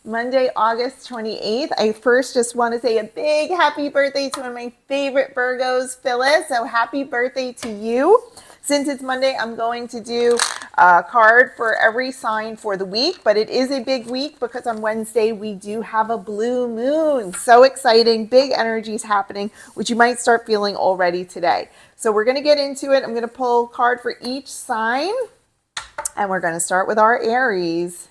Monday, August 28th. I first just want to say a big happy birthday to one of my favorite Virgos, Phyllis. So happy birthday to you. Since it's Monday, I'm going to do a card for every sign for the week, but it is a big week because on Wednesday we do have a blue moon. So exciting, big energies happening, which you might start feeling already today. So we're going to get into it. I'm going to pull a card for each sign, and we're going to start with our Aries.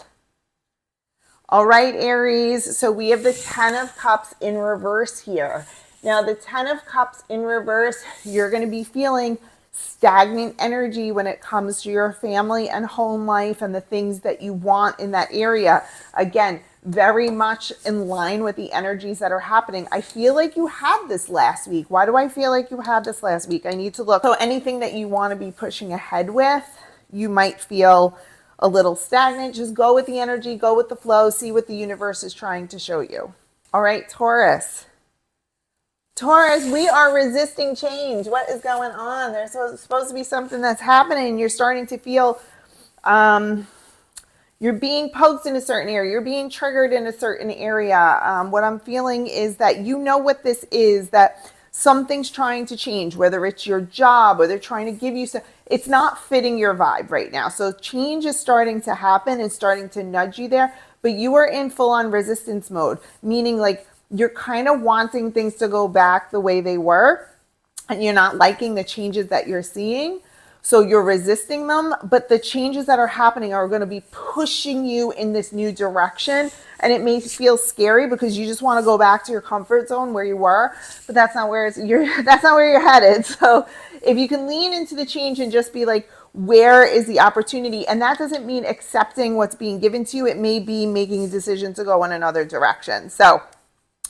All right, Aries, so we have the 10 of Cups in reverse here. Now, the 10 of Cups in reverse, you're going to be feeling stagnant energy when it comes to your family and home life and the things that you want in that area. Again, very much in line with the energies that are happening. I feel like you had this last week. Why do I feel like you had this last week? I need to look. So anything that you want to be pushing ahead with, you might feel a little stagnant. Just go with the energy, go with the flow, see what the universe is trying to show you. All right, Taurus. Taurus, we are resisting change. What is going on? There's supposed to be something that's happening. You're starting to feel you're being poked in a certain area. You're being triggered in a certain area. What I'm feeling is that you know what this is, that something's trying to change, whether it's your job or they're trying to give you some, it's not fitting your vibe right now. So change is starting to happen and starting to nudge you there, but you are in full on resistance mode, meaning like you're kind of wanting things to go back the way they were and you're not liking the changes that you're seeing. So you're resisting them, but the changes that are happening are going to be pushing you in this new direction. And it may feel scary because you just want to go back to your comfort zone where you were, but that's not where that's not where you're headed. So if you can lean into the change and just be like, where is the opportunity? And that doesn't mean accepting what's being given to you. It may be making a decision to go in another direction. So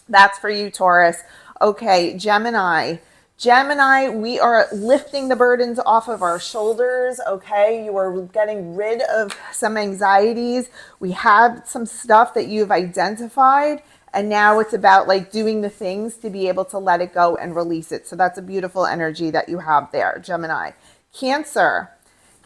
that's for you, Taurus. Okay, Gemini. Gemini, we are lifting the burdens off of our shoulders, okay? You are getting rid of some anxieties. We have some stuff that you've identified, and now it's about like doing the things to be able to let it go and release it. So that's a beautiful energy that you have there, Gemini. Cancer.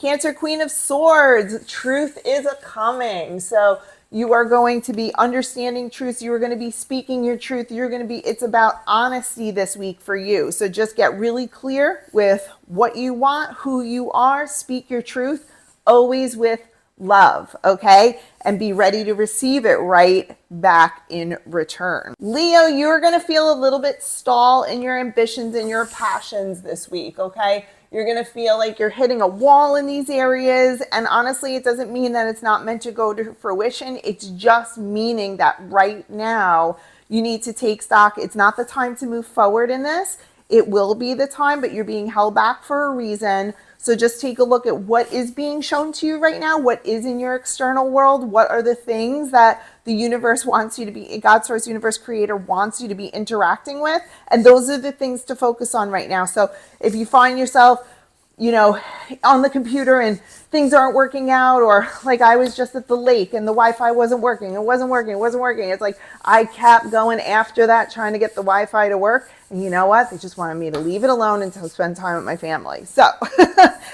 Cancer, Queen of Swords. Truth is a-coming. So you are going to be understanding truth. You are going to be speaking your truth. It's about honesty this week for you. So just get really clear with what you want, who you are, speak your truth, always with love, okay? And be ready to receive it right back in return. Leo, you're going to feel a little bit stall in your ambitions and your passions this week, okay? You're going to feel like you're hitting a wall in these areas. And honestly, it doesn't mean that it's not meant to go to fruition. It's just meaning that right now you need to take stock. It's not the time to move forward in this. It will be the time, but you're being held back for a reason. So just take a look at what is being shown to you right now. What is in your external world? What are the things that the universe wants you to be, God, source, universe, creator wants you to be interacting with? And those are the things to focus on right now. So if you find yourself, you know, on the computer and things aren't working out, or like I was just at the lake and the Wi-Fi wasn't working. It's like I kept going after that, trying to get the Wi-Fi to work. And you know what? They just wanted me to leave it alone and to spend time with my family. So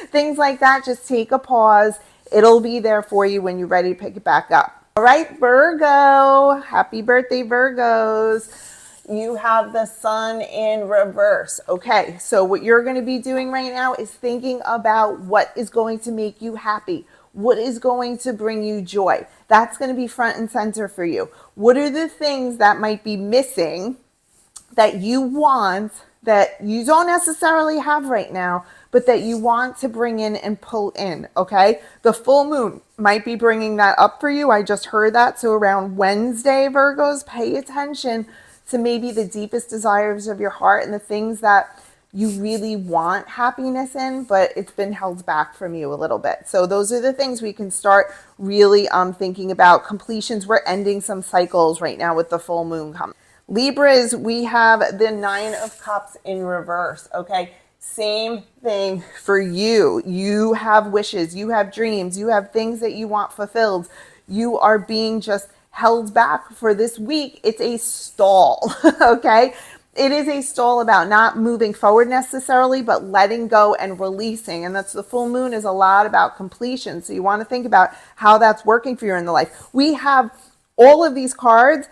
things like that, just take a pause. It'll be there for you when you're ready to pick it back up. All right, Virgo. Happy birthday, Virgos. You have the sun in reverse. Okay, so what you're going to be doing right now is thinking about what is going to make you happy. What is going to bring you joy? That's going to be front and center for you. What are the things that might be missing that you want, that you don't necessarily have right now, but that you want to bring in and pull in, okay? The full moon might be bringing that up for you. I just heard that. So around Wednesday, Virgos, pay attention to maybe the deepest desires of your heart and the things that you really want happiness in, but it's been held back from you a little bit. So those are the things we can start really thinking about. Completions, we're ending some cycles right now with the full moon coming. Libras, we have the 9 of Cups in reverse, okay? Same thing for you. You have wishes, you have dreams, you have things that you want fulfilled. You are being just held back for this week. It's a stall, okay? It is a stall about not moving forward necessarily, but letting go and releasing. And that's the full moon is a lot about completion. So you want to think about how that's working for you in the life. We have all of these cards,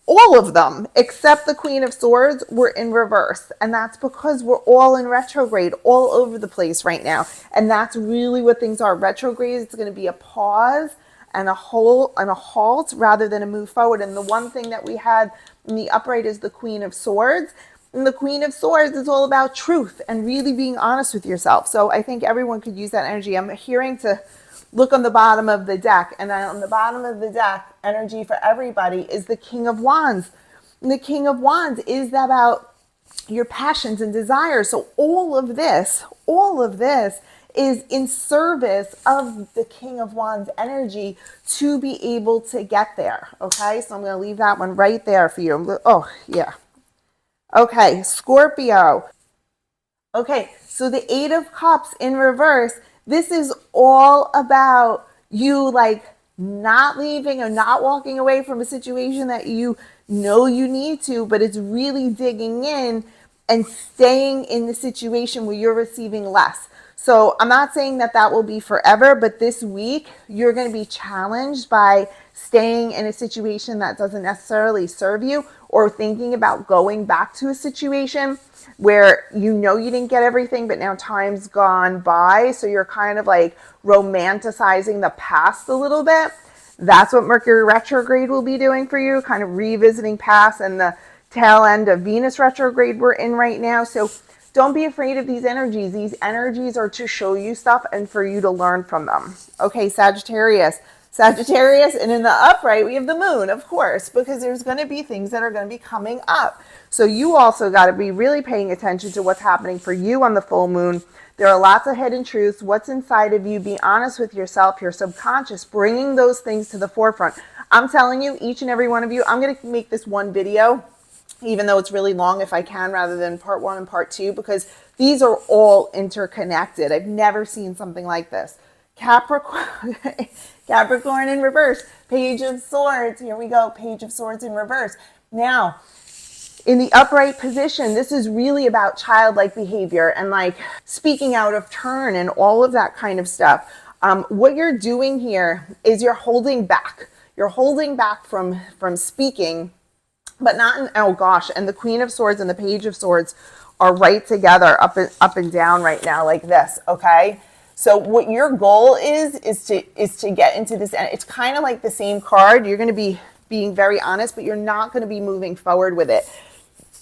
all of them except the Queen of Swords were in reverse, and that's because we're all in retrograde all over the place right now. And that's really what things are. Retrograde is going to be a pause and a halt rather than a move forward. And the one thing that we had in the upright is the Queen of Swords. And the Queen of Swords is all about truth and really being honest with yourself. So I think everyone could use that energy. I'm hearing to look on the bottom of the deck, and on the bottom of the deck, energy for everybody is the King of Wands. And the King of Wands is about your passions and desires. So all of this is in service of the King of Wands energy to be able to get there. Okay, so I'm going to leave that one right there for you. Oh, yeah. Okay, Scorpio. Okay, so the Eight of Cups in reverse, this is all about you like not leaving or not walking away from a situation that you know you need to, but it's really digging in and staying in the situation where you're receiving less. So I'm not saying that that will be forever, but this week you're going to be challenged by staying in a situation that doesn't necessarily serve you, or thinking about going back to a situation where you know you didn't get everything, but now time's gone by. So you're kind of like romanticizing the past a little bit. That's what Mercury retrograde will be doing for you, kind of revisiting past and the tail end of Venus retrograde we're in right now. So don't be afraid of these energies. These energies are to show you stuff and for you to learn from them. Okay, Sagittarius. Sagittarius, and in the upright, we have the moon, of course, because there's going to be things that are going to be coming up. So you also got to be really paying attention to what's happening for you on the full moon. There are lots of hidden truths. What's inside of you? Be honest with yourself, your subconscious, bringing those things to the forefront. I'm telling you, each and every one of you, I'm going to make this one video, even though it's really long if I can, rather than part one and part two, because these are all interconnected. I've never seen something like this. Capricorn in reverse, Page of Swords. Here we go, Page of Swords in reverse. Now, in the upright position, this is really about childlike behavior and like speaking out of turn and all of that kind of stuff. What you're doing here is you're holding back. You're holding back from speaking, but not in, oh gosh, and the Queen of Swords and the Page of Swords are right together, up and down right now like this, okay? So what your goal is to get into this, and it's kind of like the same card. You're going to be being very honest, but you're not going to be moving forward with it.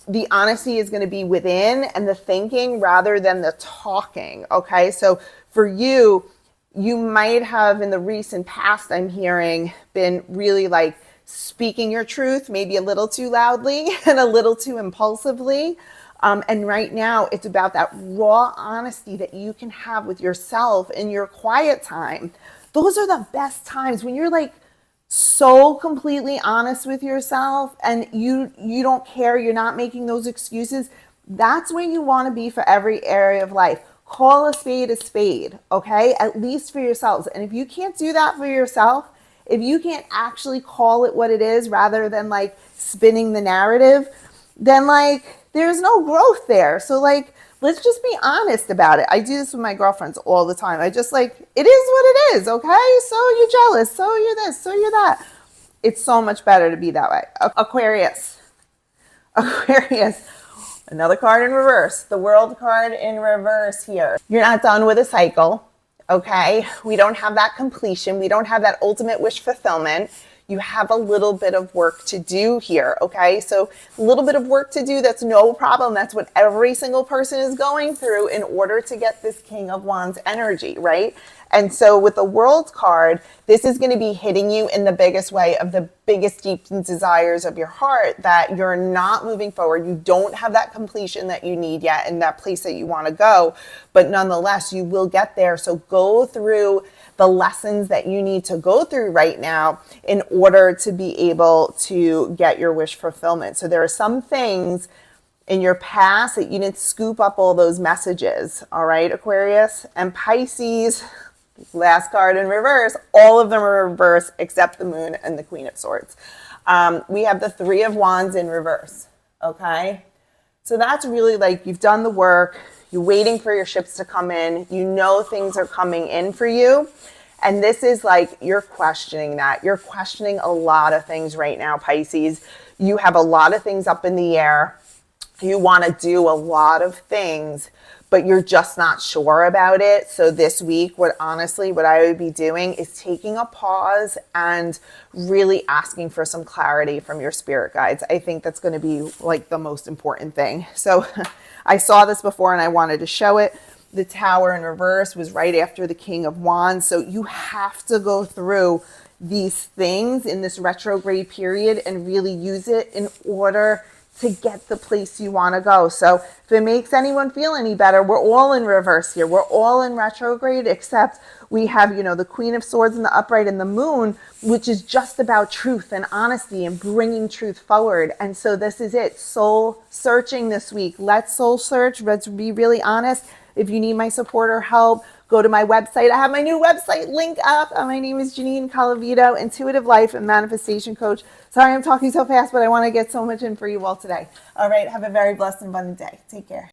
The honesty is going to be within and the thinking rather than the talking, okay? So for you, you might have in the recent past, I'm hearing, been really like speaking your truth, maybe a little too loudly and a little too impulsively. And right now it's about that raw honesty that you can have with yourself in your quiet time. Those are the best times when you're like so completely honest with yourself and you don't care, you're not making those excuses. That's where you want to be for every area of life. Call a spade, okay? At least for yourselves. And if you can't do that for yourself, if you can't actually call it what it is rather than like spinning the narrative, then like there's no growth there. So like, let's just be honest about it. I do this with my girlfriends all the time. I just like, it is what it is, okay? So you're jealous, so you're this, so you're that. It's so much better to be that way. Aquarius, another card in reverse, the World card in reverse here. You're not done with a cycle, okay? We don't have that completion. We don't have that ultimate wish fulfillment. You have a little bit of work to do here, okay? So a little bit of work to do, that's no problem. That's what every single person is going through in order to get this King of Wands energy, right? And so with the World card, this is going to be hitting you in the biggest way of the biggest deep desires of your heart, that you're not moving forward. You don't have that completion that you need yet in that place that you want to go, but nonetheless, you will get there. So go through the lessons that you need to go through right now in order to be able to get your wish fulfillment. So there are some things in your past that you didn't scoop up all those messages. All right, Aquarius and Pisces, last card in reverse, all of them are reverse except the Moon and the Queen of Swords. We have the Three of Wands in reverse, okay? So that's really like you've done the work, you're waiting for your ships to come in, you know things are coming in for you, And this is like, you're questioning that. You're questioning a lot of things right now, Pisces. You have a lot of things up in the air. You want to do a lot of things, but you're just not sure about it. So this week, what I would be doing is taking a pause and really asking for some clarity from your spirit guides. I think that's going to be like the most important thing. So I saw this before and I wanted to show it. The Tower in reverse was right after the King of Wands. So you have to go through these things in this retrograde period and really use it in order to get the place you want to go. So if it makes anyone feel any better, we're all in reverse here. We're all in retrograde, except we have, the Queen of Swords in the upright and the Moon, which is just about truth and honesty and bringing truth forward. And so this is it. Soul searching this week. Let's soul search. Let's be really honest. If you need my support or help, go to my website. I have my new website link up. My name is Janine Calavito, Intuitive Life and Manifestation Coach. Sorry I'm talking so fast, but I want to get so much in for you all today. All right, have a very blessed and abundant day. Take care.